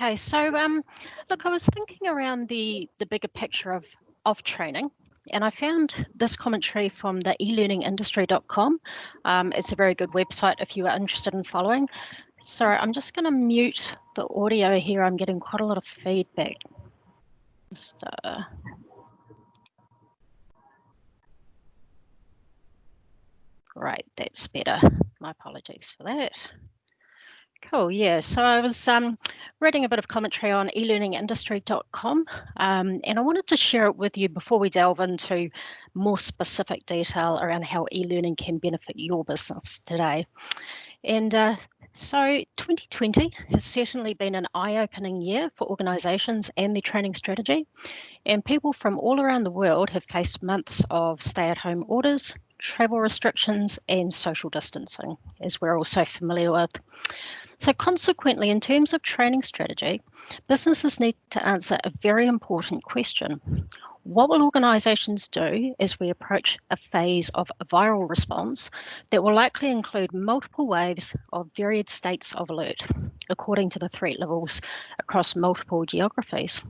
Okay, so look, I was thinking around the bigger picture of training, and I found this commentary from the eLearningindustry.com. It's a very good website if you are interested in following. Sorry, I'm just going to mute the audio here. I'm getting quite a lot of feedback. Just, Great, that's better. My apologies for that. Cool, yeah. So I was reading a bit of commentary on eLearningindustry.com, and I wanted to share it with you before we delve into more specific detail around how e-learning can benefit your business today. And so 2020 has certainly been an eye-opening year for organisations and their training strategy. And people from all around the world have faced months of stay-at-home orders, travel restrictions, and social distancing, as we're also familiar with. So consequently, in terms of training strategy, businesses need to answer a very important question. What will organisations do as we approach a phase of a viral response that will likely include multiple waves of varied states of alert, according to the threat levels across multiple geographies?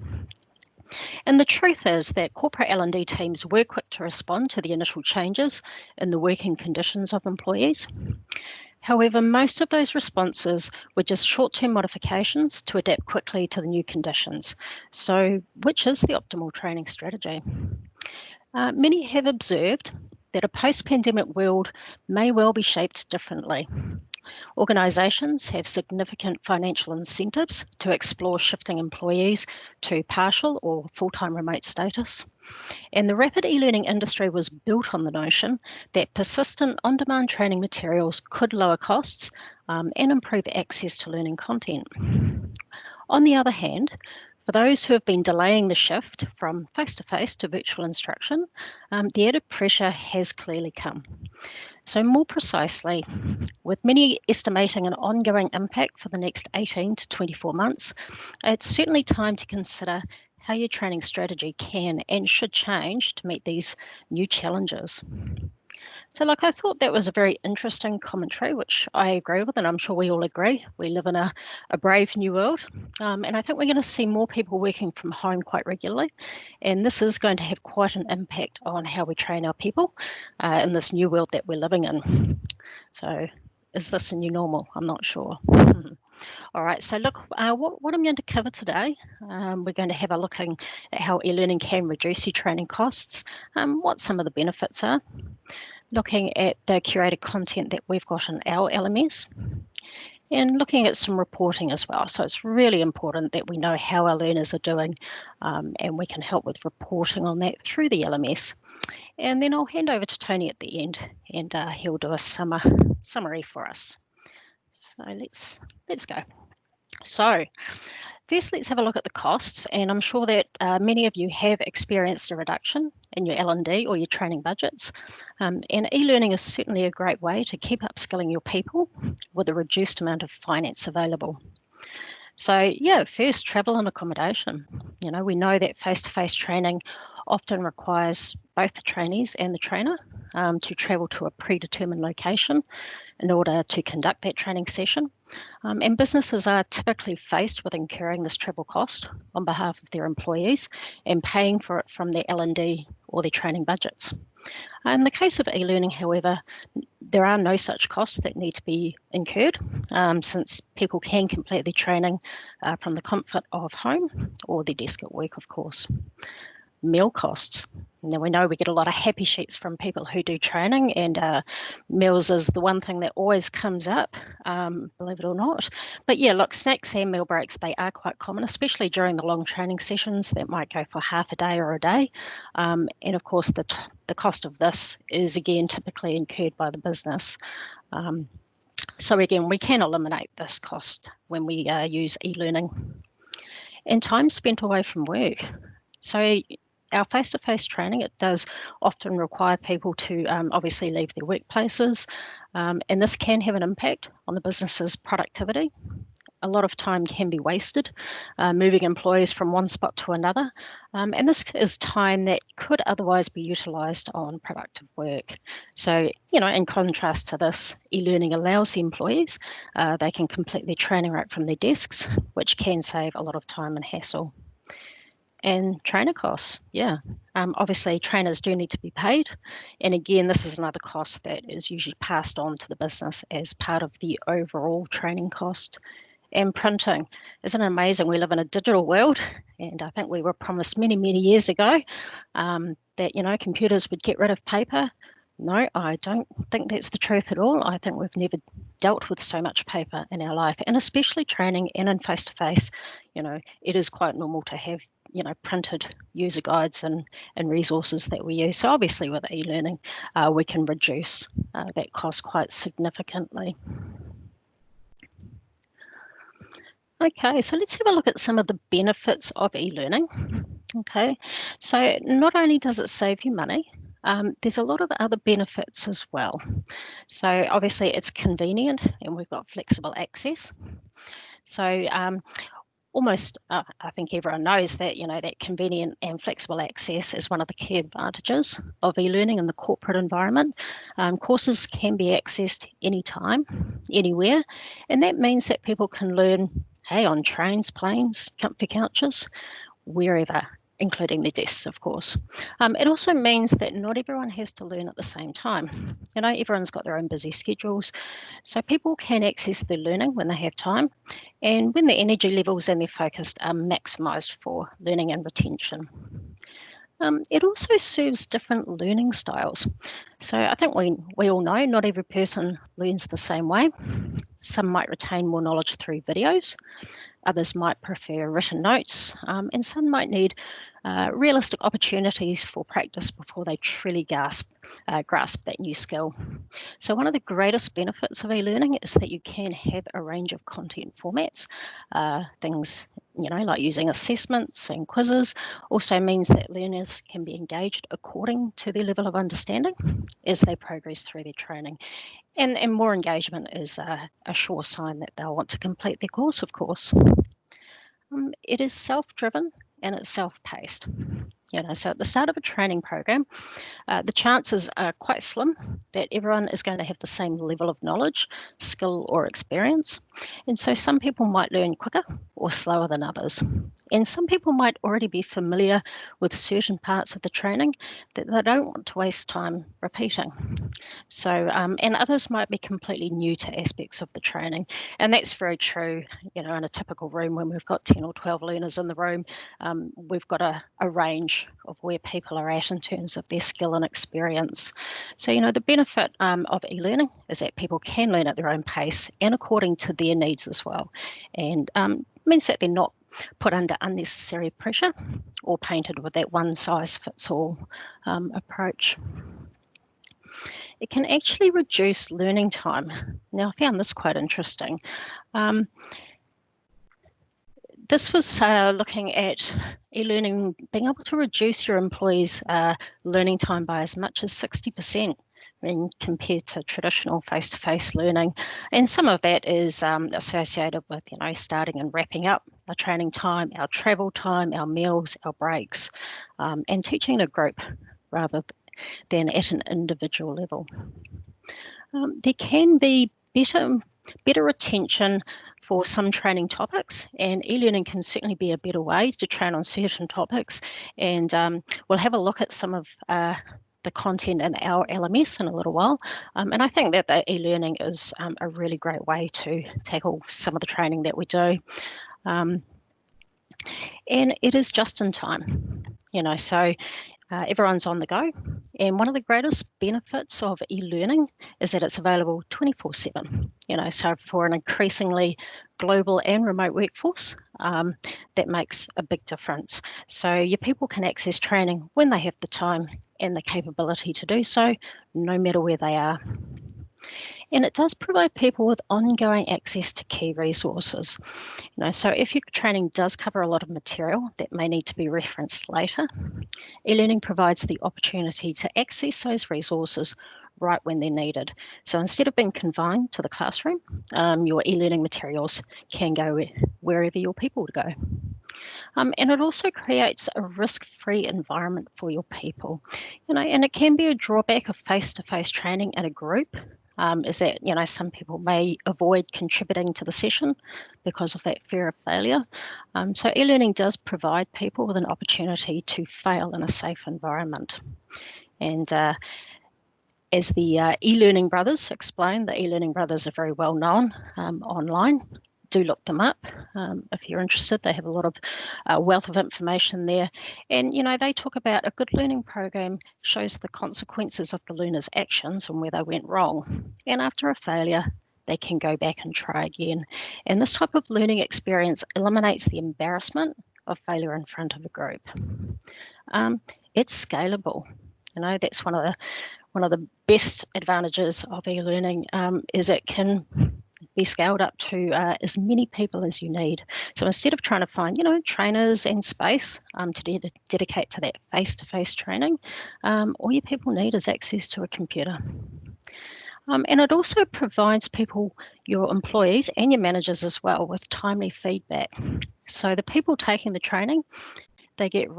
And the truth is that corporate L&D teams were quick to respond to the initial changes in the working conditions of employees. However, most of those responses were just short-term modifications to adapt quickly to the new conditions. So, which is the optimal training strategy? Many have observed that a post-pandemic world may well be shaped differently. Organisations have significant financial incentives to explore shifting employees to partial or full-time remote status. And the rapid e-learning industry was built on the notion that persistent on-demand training materials could lower costs and improve access to learning content. On the other hand, for those who have been delaying the shift from face-to-face to virtual instruction, the added pressure has clearly come. So more precisely, with many estimating an ongoing impact for the next 18 to 24 months, it's certainly time to consider how your training strategy can and should change to meet these new challenges. So I thought that was a very interesting commentary, which I agree with, and I'm sure we all agree. We live in a brave new world, and I think we're going to see more people working from home quite regularly, and this is going to have quite an impact on how we train our people in this new world that we're living in. So is this a new normal? I'm not sure. All right, so look, what I'm going to cover today, we're going to have a look at how e-learning can reduce your training costs, what some of the benefits are, looking at the curated content that we've got in our LMS, and looking at some reporting as well. So it's really important that we know how our learners are doing, and we can help with reporting on that through the LMS. And then I'll hand over to Tony at the end, and he'll do a summary for us. So let's go. So first, let's have a look at the costs, and I'm sure that many of you have experienced a reduction in your L&D or your training budgets, and e-learning is certainly a great way to keep upskilling your people with a reduced amount of finance available. So yeah, first, travel and accommodation. You know, we know that face-to-face training often requires both the trainees and the trainer to travel to a predetermined location in order to conduct that training session. And businesses are typically faced with incurring this travel cost on behalf of their employees and paying for it from their L&D or their training budgets. In the case of e-learning, however, there are no such costs that need to be incurred since people can complete their training from the comfort of home or their desk at work, of course. Meal costs. Now we know we get a lot of happy sheets from people who do training, and meals is the one thing that always comes up, believe it or not. But yeah, look, snacks and meal breaks, they are quite common, especially during the long training sessions that might go for half a day or a day. And of course, the cost of this is again typically incurred by the business. So again, we can eliminate this cost when we use e-learning. And time spent away from work. So our face-to-face training, it does often require people to obviously leave their workplaces, and this can have an impact on the business's productivity a lot of time can be wasted moving employees from one spot to another. And this is time that could otherwise be utilised on productive work. So, in contrast to this, eLearning allows the employees, they can complete their training right from their desks, which can save a lot of time and hassle. And trainer costs, obviously trainers do need to be paid, and again this is another cost that is usually passed on to the business as part of the overall training cost. And printing, isn't it amazing? We live in a digital world, and I think we were promised many years ago that computers would get rid of paper. No, I don't think that's the truth at all. I think we've never dealt with so much paper in our life, and especially training and in face-to-face, it is quite normal to have printed user guides and resources that we use. So obviously with eLearning, we can reduce that cost quite significantly. Okay, so let's have a look at some of the benefits of eLearning. Okay, so not only does it save you money, there's a lot of other benefits as well. So obviously it's convenient and we've got flexible access. So almost, I think everyone knows that, that convenient and flexible access is one of the key advantages of eLearning in the corporate environment. Courses can be accessed anytime, anywhere, and that means that people can learn, on trains, planes, comfy couches, wherever, including their desks, of course. It also means that not everyone has to learn at the same time. Everyone's got their own busy schedules, so people can access their learning when they have time and when their energy levels and their focus are maximised for learning and retention. It also serves different learning styles. So I think we all know not every person learns the same way. Some might retain more knowledge through videos. Others might prefer written notes, and some might need realistic opportunities for practice before they truly grasp that new skill. So one of the greatest benefits of eLearning is that you can have a range of content formats. Things, like using assessments and quizzes also means that learners can be engaged according to their level of understanding as they progress through their training. And more engagement is a sure sign that they'll want to complete their course, of course. It is self-driven and it's self-paced. So at the start of a training program, the chances are quite slim that everyone is going to have the same level of knowledge, skill, or experience. And so some people might learn quicker or slower than others. And some people might already be familiar with certain parts of the training that they don't want to waste time repeating. So, and others might be completely new to aspects of the training. And that's very true, in a typical room when we've got 10 or 12 learners in the room, we've got a range of where people are at in terms of their skill and experience. So, the benefit of eLearning is that people can learn at their own pace and according to their needs as well. And means that they're not put under unnecessary pressure or painted with that one-size-fits-all approach. It can actually reduce learning time. Now, I found this quite interesting. This was looking at eLearning being able to reduce your employees' learning time by as much as 60% when compared to traditional face-to-face learning. And some of that is associated with, starting and wrapping up our training time, our travel time, our meals, our breaks, and teaching in a group rather than at an individual level. There can be better retention for some training topics, and eLearning can certainly be a better way to train on certain topics. And we'll have a look at some of the content in our LMS in a little while. And I think that the eLearning is a really great way to tackle some of the training that we do. And it is just in time, so everyone's on the go. And one of the greatest benefits of eLearning is that it's available 24/7, so for an increasingly global and remote workforce, that makes a big difference. So your people can access training when they have the time and the capability to do so, no matter where they are. And it does provide people with ongoing access to key resources. So if your training does cover a lot of material that may need to be referenced later, eLearning provides the opportunity to access those resources right when they're needed. So instead of being confined to the classroom, your e-learning materials can go wherever your people go. And it also creates a risk-free environment for your people. And it can be a drawback of face-to-face training in a group, is that, some people may avoid contributing to the session because of that fear of failure. So e-learning does provide people with an opportunity to fail in a safe environment. And as the eLearning brothers explained, the eLearning brothers are very well known online. Do look them up if you're interested. They have a lot of wealth of information there. And, they talk about a good learning program shows the consequences of the learner's actions and where they went wrong. And after a failure, they can go back and try again. And this type of learning experience eliminates the embarrassment of failure in front of a group. It's scalable. That's one of the best advantages of e-learning is it can be scaled up to as many people as you need. So instead of trying to find, trainers and space to dedicate to that face-to-face training, all your people need is access to a computer. And it also provides people, your employees and your managers as well, with timely feedback. So the people taking the training, they get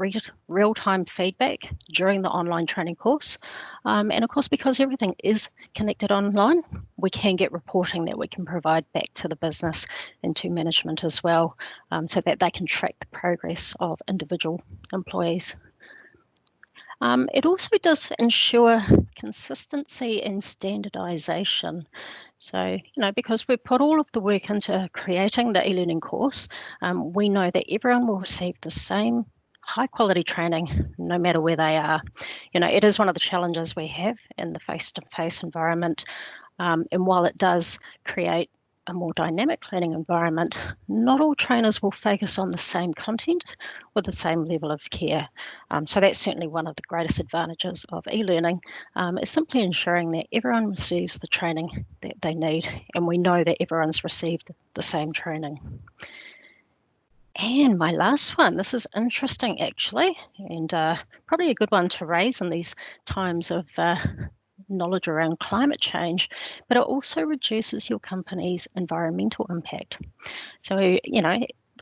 real-time feedback during the online training course. And of course, because everything is connected online, we can get reporting that we can provide back to the business and to management as well, so that they can track the progress of individual employees. It also does ensure consistency and standardization. So, because we put all of the work into creating the e-learning course, we know that everyone will receive the same high quality training no matter where they are. It is one of the challenges we have in the face-to-face environment. And while it does create a more dynamic learning environment, not all trainers will focus on the same content with the same level of care. So that's certainly one of the greatest advantages of e-learning, is simply ensuring that everyone receives the training that they need, and we know that everyone's received the same training. And my last one, this is interesting actually, and probably a good one to raise in these times of knowledge around climate change, but it also reduces your company's environmental impact. So,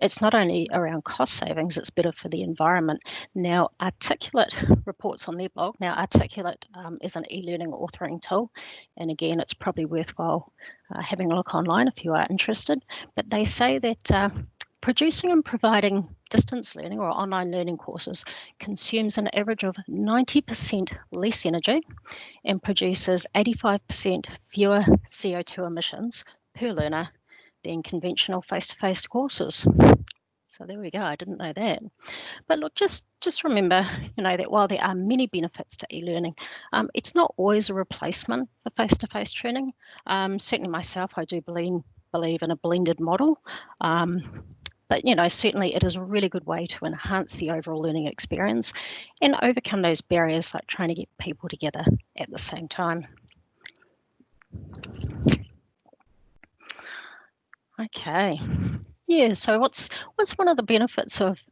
it's not only around cost savings, it's better for the environment. Now, Articulate reports on their blog. Now, Articulate is an e-learning authoring tool. And again, it's probably worthwhile having a look online if you are interested. But they say that producing and providing distance learning or online learning courses consumes an average of 90% less energy and produces 85% fewer CO2 emissions per learner than conventional face-to-face courses. So there we go. I didn't know that. But look, just remember, that while there are many benefits to e-learning, it's not always a replacement for face-to-face training. Certainly myself, I do believe in a blended model. But, certainly it is a really good way to enhance the overall learning experience and overcome those barriers like trying to get people together at the same time. Okay. Yeah, so what's one of the benefits of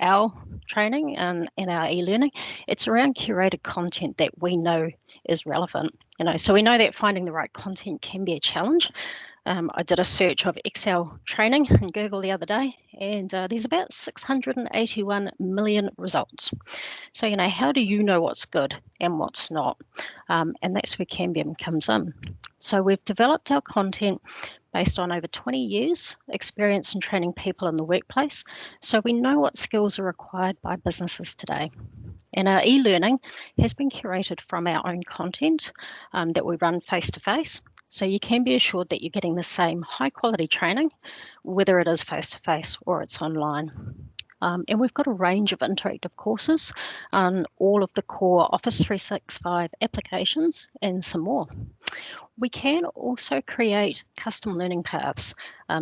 our training and our e-learning? It's around curated content that we know is relevant. So we know that finding the right content can be a challenge. I did a search of Excel training in Google the other day, and there's about 681 million results. So, how do you know what's good and what's not? And that's where Cambium comes in. So we've developed our content based on over 20 years experience in training people in the workplace. So we know what skills are required by businesses today. And our e-learning has been curated from our own content that we run face-to-face. So you can be assured that you're getting the same high quality training, whether it is face-to-face or it's online. And we've got a range of interactive courses on all of the core Office 365 applications and some more. We can also create custom learning paths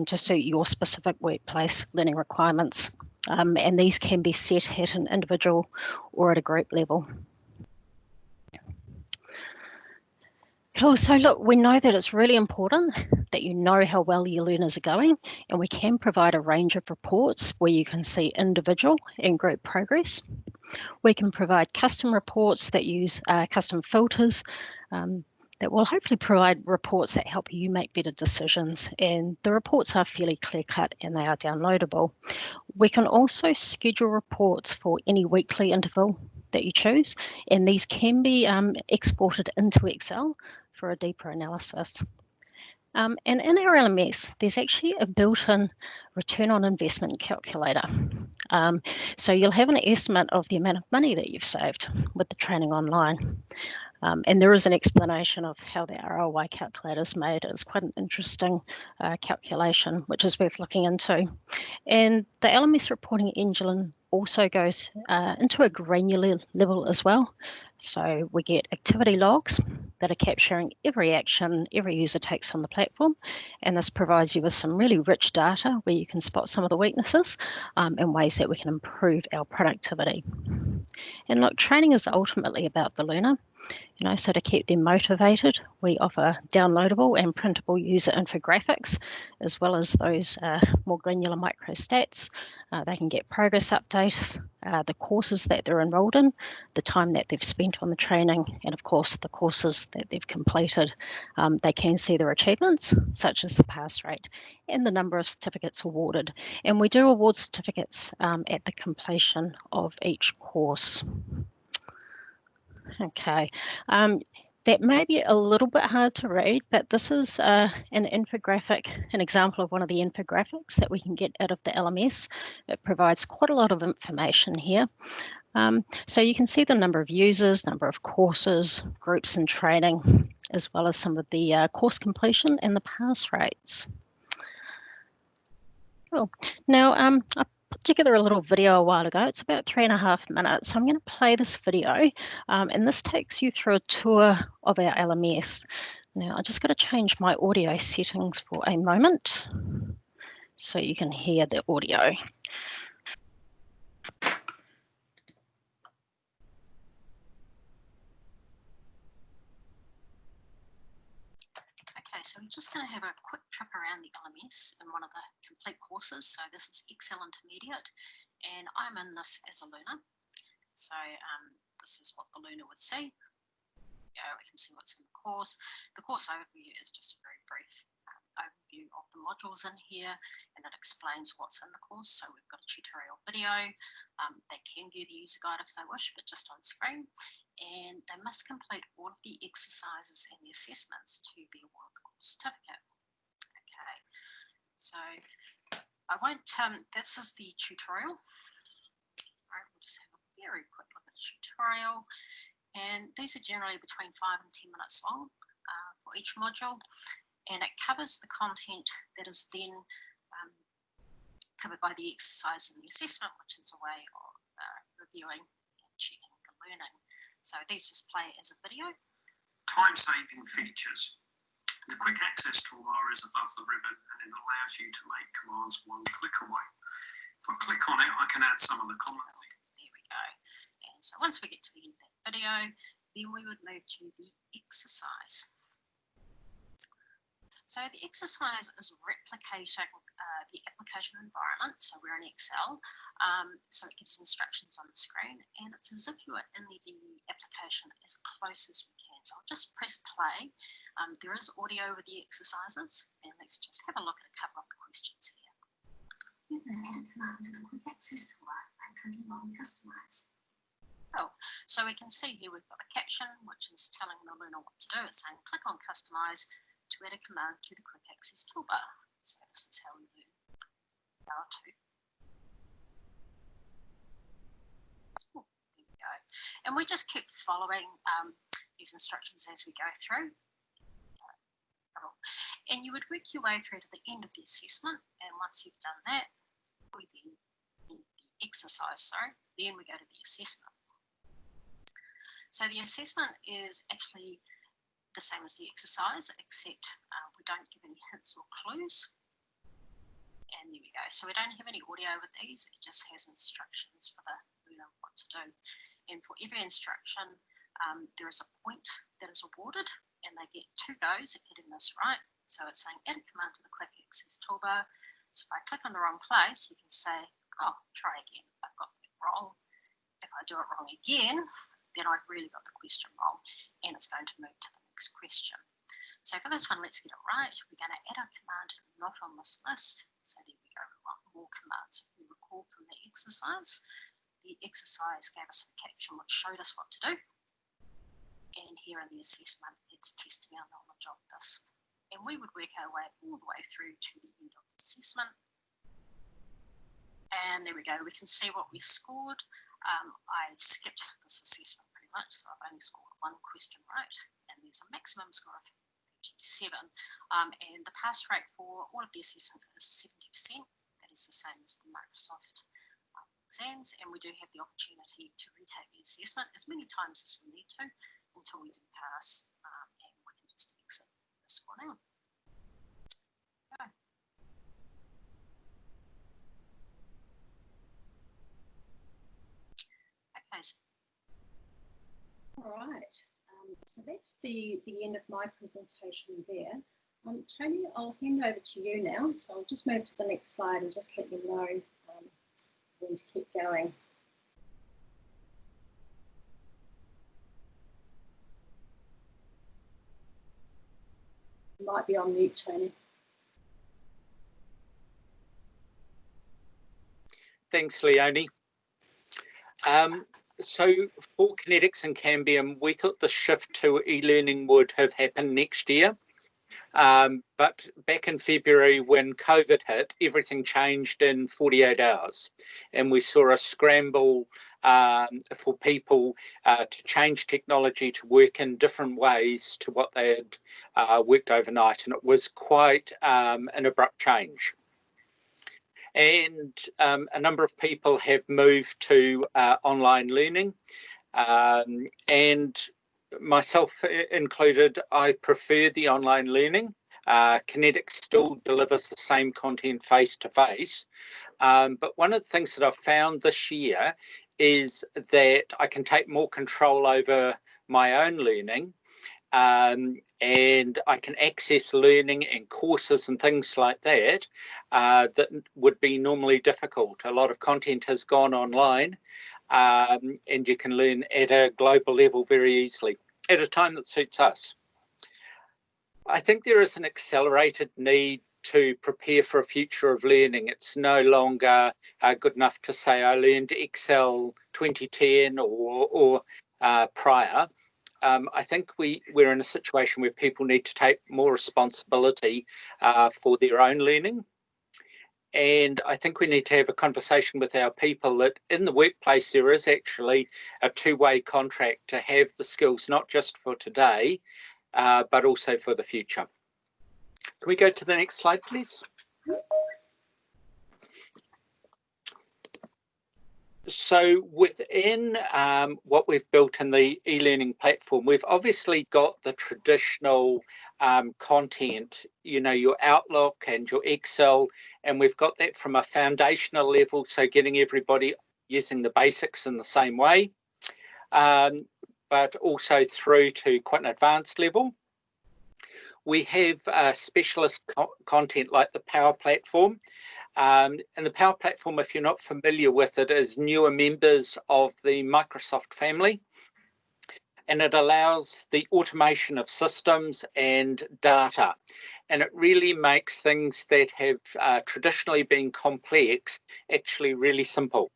to suit your specific workplace learning requirements. And these can be set at an individual or at a group level. Cool. So look, we know that it's really important that you know how well your learners are going, and we can provide a range of reports where you can see individual and group progress. We can provide custom reports that use custom filters that will hopefully provide reports that help you make better decisions. And the reports are fairly clear-cut and they are downloadable. We can also schedule reports for any weekly interval that you choose, and these can be exported into Excel for a deeper analysis. And in our LMS, there's actually a built-in return on investment calculator. So you'll have an estimate of the amount of money that you've saved with the training online. And there is an explanation of how the ROI calculator is made. It's quite an interesting calculation, which is worth looking into. And the LMS reporting engine also goes into a granular level as well. So we get activity logs that are capturing every action every user takes on the platform. And this provides you with some really rich data where you can spot some of the weaknesses and ways that we can improve our productivity. And look, training is ultimately about the learner. So to keep them motivated, we offer downloadable and printable user infographics, as well as those more granular microstats. They can get progress updates, the courses that they're enrolled in, the time that they've spent on the training, and of course the courses that they've completed. They can see their achievements, such as the pass rate and the number of certificates awarded. And we do award certificates at the completion of each course. Okay, that may be a little bit hard to read, but this is an infographic, an example of one of the infographics that we can get out of the LMS. It provides quite a lot of information here. So you can see the number of users, number of courses, groups and training, as well as some of the course completion and the pass rates. Cool. Now, I put together a little video a while ago. It's about 3.5 minutes. So I'm going to play this video, and this takes you through a tour of our LMS. Now, I just got to change my audio settings for a moment so you can hear the audio. Okay, so we're just going to have a quick trip around the LMS in one of the complete courses. So this is Excel Intermediate, and I'm in this as a learner. So this is what the learner would see. We can see what's in the course. The course overview is just a very brief overview of the modules in here, and it explains what's in the course. So we've got a tutorial video. They can view the user guide if they wish, but just on screen. And they must complete all of the exercises and the assessments to be awarded the course certificate. Okay, so I won't, this is the tutorial. All right, we'll just have a very quick look at the tutorial. And these are generally between 5 and 10 minutes long for each module. And it covers the content that is then covered by the exercise and the assessment, which is a way of reviewing and checking the learning. So these just play as a video. Time-saving features. The quick access toolbar is above the ribbon and it allows you to make commands one click away. If I click on it, I can add some of the common things. There we go. And so once we get to the end of that video, then we would move to the exercise. So the exercise is replicating the application environment. So we're in Excel. So it gives instructions on the screen, and it's as if you are in the application as close as we can. So I'll just press play. There is audio with the exercises, and let's just have a look at a couple of the questions here. You can add a command to the quick access toolbar and click on customize. Oh, so we can see here we've got the caption, which is telling the learner what to do. It's saying click on customize to add a command to the quick access toolbar. So this is how we learn how to. Oh, there we go. And we just keep following these instructions as we go through. And you would work your way through to the end of the assessment. And once you've done that, we then the exercise, then we go to the assessment. So the assessment is actually the same as the exercise, except we don't give any hints or clues. And there we go. So we don't have any audio with these. It just has instructions for the learner what to do. And for every instruction, there is a point that is awarded, and they get 2 goes at getting this right. So it's saying add a command to the quick access toolbar. So if I click on the wrong place, you can say, oh, try again. I've got that wrong. If I do it wrong again, then I've really got the question wrong, and it's going to move to the next next question. So for this one, let's get it right. We're going to add a command not on this list. So there we go, we want more commands. If we recall from the exercise gave us the caption which showed us what to do. And here in the assessment, it's testing our knowledge of this. And we would work our way all the way through to the end of the assessment. And there we go, we can see what we scored. I skipped this assessment pretty much, so I've only scored one question right, and there's a maximum score of 37. And the pass rate for all of the assessments is 70%. That is the same as the Microsoft exams, and we do have the opportunity to retake the assessment as many times as we need to until we do pass, and we can just exit this one out. Okay. All right, so that's the end of my presentation there. Tony, I'll hand over to you now. So I'll just move to the next slide and just let you know when to keep going. You might be on mute, Tony. Thanks, Leonie. So for Kinetics and Cambium, we thought the shift to e-learning would have happened next year. But back in February, when COVID hit, everything changed in 48 hours. And we saw a scramble for people to change technology to work in different ways to what they had worked overnight. And it was quite an abrupt change. And a number of people have moved to online learning, and myself included. I prefer the online learning. Kinetics still delivers the same content face-to-face, but one of the things that I've found this year is that I can take more control over my own learning. And I can access learning and courses and things like that that would be normally difficult. A lot of content has gone online, and you can learn at a global level very easily at a time that suits us. I think there is an accelerated need to prepare for a future of learning. It's no longer good enough to say I learned Excel 2010 or prior. I think we're in a situation where people need to take more responsibility for their own learning. And I think we need to have a conversation with our people that in the workplace there is actually a two-way contract to have the skills not just for today, but also for the future. Can we go to the next slide, please? So within what we've built in the e-learning platform, we've obviously got the traditional content, you know, your Outlook and your Excel, and we've got that from a foundational level, so getting everybody using the basics in the same way, but also through to quite an advanced level. We have specialist content like the Power Platform. And the Power Platform, if you're not familiar with it, is newer members of the Microsoft family. And it allows the automation of systems and data. And it really makes things that have traditionally been complex actually really simple.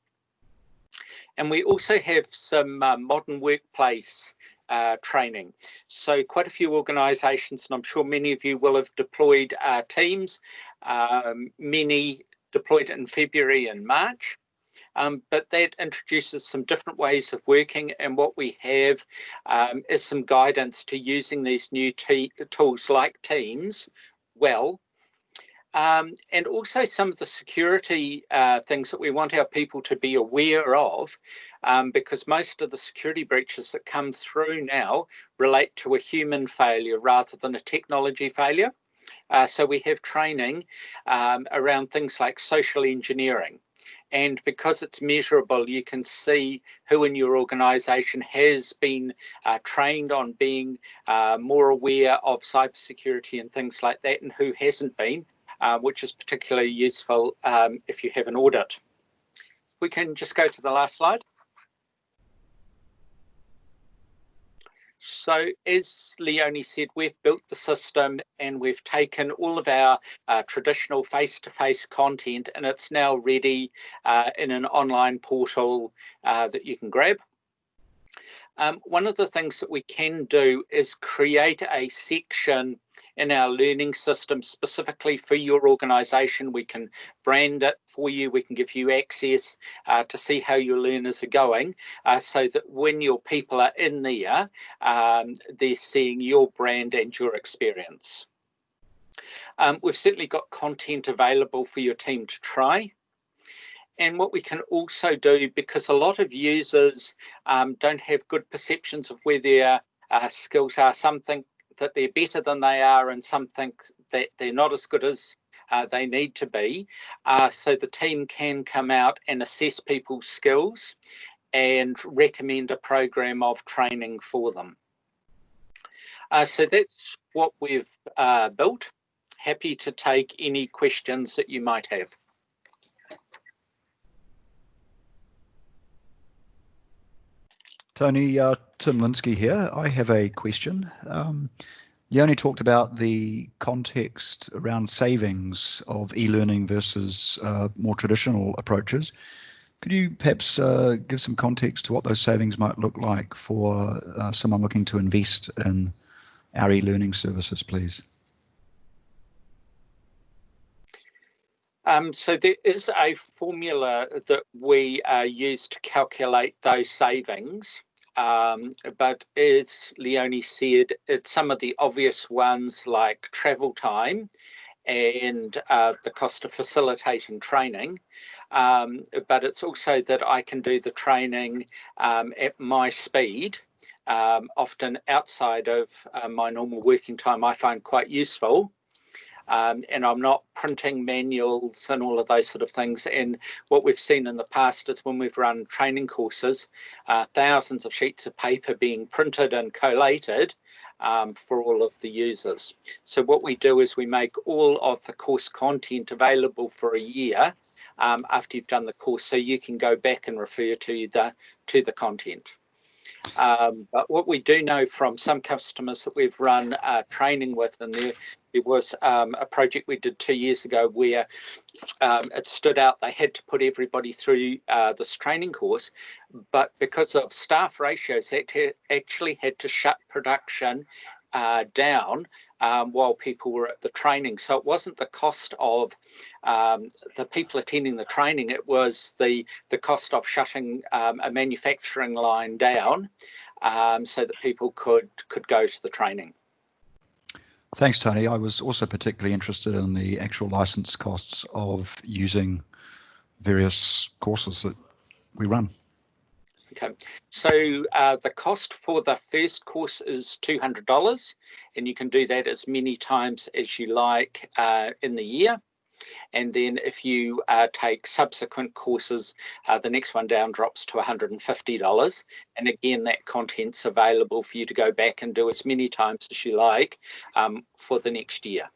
And we also have some modern workplace training. So quite a few organisations, and I'm sure many of you will have deployed Teams, many deployed in February and March, but that introduces some different ways of working, and what we have is some guidance to using these new tools like Teams well. And also some of the security things that we want our people to be aware of, because most of the security breaches that come through now relate to a human failure rather than a technology failure. So we have training around things like social engineering. And because it's measurable, you can see who in your organisation has been trained on being more aware of cybersecurity and things like that, and who hasn't been. Which is particularly useful if you have an audit. We can just go to the last slide. So as Leonie said, we've built the system and we've taken all of our traditional face-to-face content, and it's now ready in an online portal that you can grab. One of the things that we can do is create a section in our learning system specifically for your organisation. We can brand it for you. We can give you access to see how your learners are going, so that when your people are in there, they're seeing your brand and your experience. We've certainly got content available for your team to try. And what we can also do, because a lot of users don't have good perceptions of where their skills are, some think that they're better than they are, and some think that they're not as good as they need to be. So the team can come out and assess people's skills and recommend a program of training for them. So that's what we've built. Happy to take any questions that you might have. Tony, Tim Linsky here. I have a question. You only talked about the context around savings of e-learning versus more traditional approaches. Could you perhaps give some context to what those savings might look like for someone looking to invest in our e-learning services, please? So there is a formula that we use to calculate those savings, but as Leonie said, it's some of the obvious ones like travel time and the cost of facilitating training, but it's also that I can do the training at my speed, often outside of my normal working time. I find quite useful. And I'm not printing manuals and all of those sort of things. And what we've seen in the past is when we've run training courses, thousands of sheets of paper being printed and collated for all of the users. So what we do is we make all of the course content available for a year after you've done the course, so you can go back and refer to the content. But what we do know from some customers that we've run training with, and there was a project we did 2 years ago where it stood out. They had to put everybody through this training course, but because of staff ratios, they actually had to shut production down while people were at the training. So it wasn't the cost of the people attending the training, it was the cost of shutting a manufacturing line down so that people could go to the training. Thanks, Tony. I was also particularly interested in the actual license costs of using various courses that we run. Okay, so the cost for the first course is $200, and you can do that as many times as you like in the year. And then if you take subsequent courses, the next one down drops to $150. And again, that content's available for you to go back and do as many times as you like for the next year.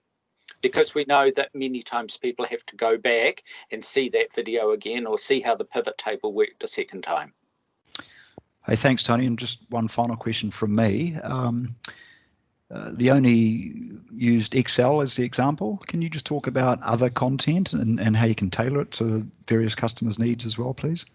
Because we know that many times people have to go back and see that video again or see how the pivot table worked a second time. Hey, thanks, Tony. And just one final question from me. Leonie used Excel as the example. Can you just talk about other content and how you can tailor it to various customers' needs as well, please?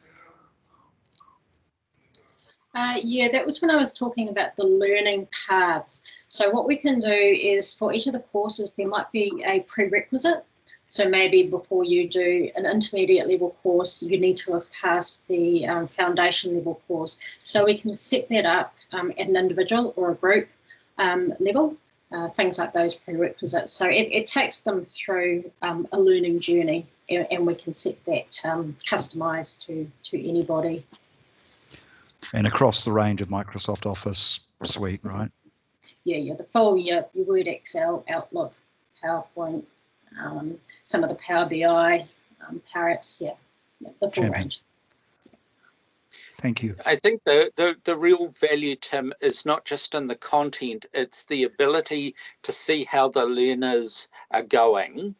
Yeah, that was when I was talking about the learning paths. So what we can do is for each of the courses, there might be a prerequisite. So maybe before you do an intermediate level course, you need to have passed the foundation level course. So we can set that up at an individual or a group level, things like those prerequisites. So it takes them through a learning journey, and we can set that customized to anybody. And across the range of Microsoft Office suite, right? Yeah, the full, your Word, Excel, Outlook, PowerPoint, some of the Power BI, Power Apps, yeah, the full range. Thank you. I think the real value, Tim, is not just in the content, it's the ability to see how the learners are going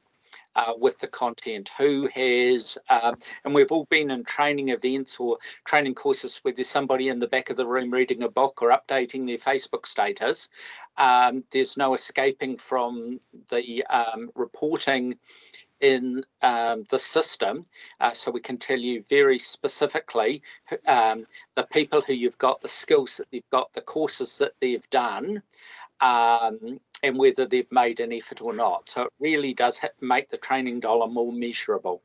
with the content, who has, and we've all been in training events or training courses where there's somebody in the back of the room reading a book or updating their Facebook status. There's no escaping from the reporting in the system, so we can tell you very specifically the people who you've got, the skills that they've got, the courses that they've done, and whether they've made an effort or not. So it really does make the training dollar more measurable.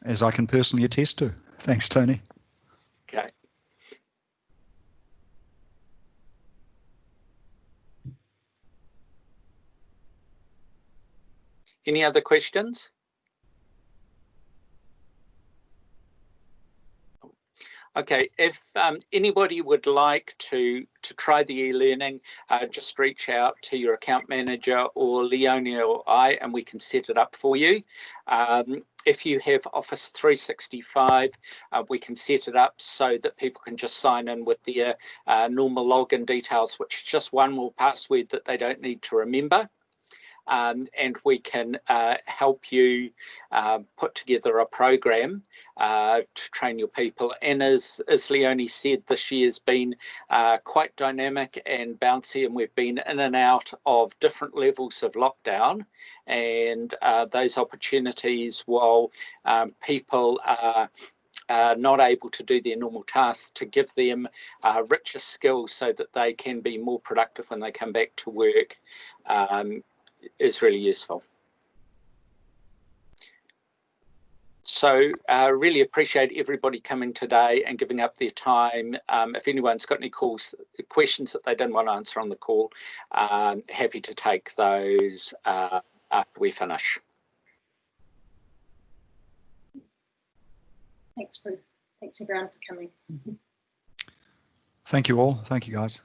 As I can personally attest to. Thanks, Tony. Okay. Any other questions? Okay, if anybody would like to try the e-learning, just reach out to your account manager or Leonie or I, and we can set it up for you. If you have Office 365, we can set it up so that people can just sign in with their normal login details, which is just one more password that they don't need to remember. And we can help you put together a program to train your people. And as Leonie said, this year's been quite dynamic and bouncy, and we've been in and out of different levels of lockdown, and those opportunities while people are not able to do their normal tasks, to give them richer skills so that they can be more productive when they come back to work, is really useful. So really appreciate everybody coming today and giving up their time. If anyone's got any questions that they didn't want to answer on the call, happy to take those after we finish. Thanks, Bruce. Thanks everyone for coming. Thank you all. Thank you, guys.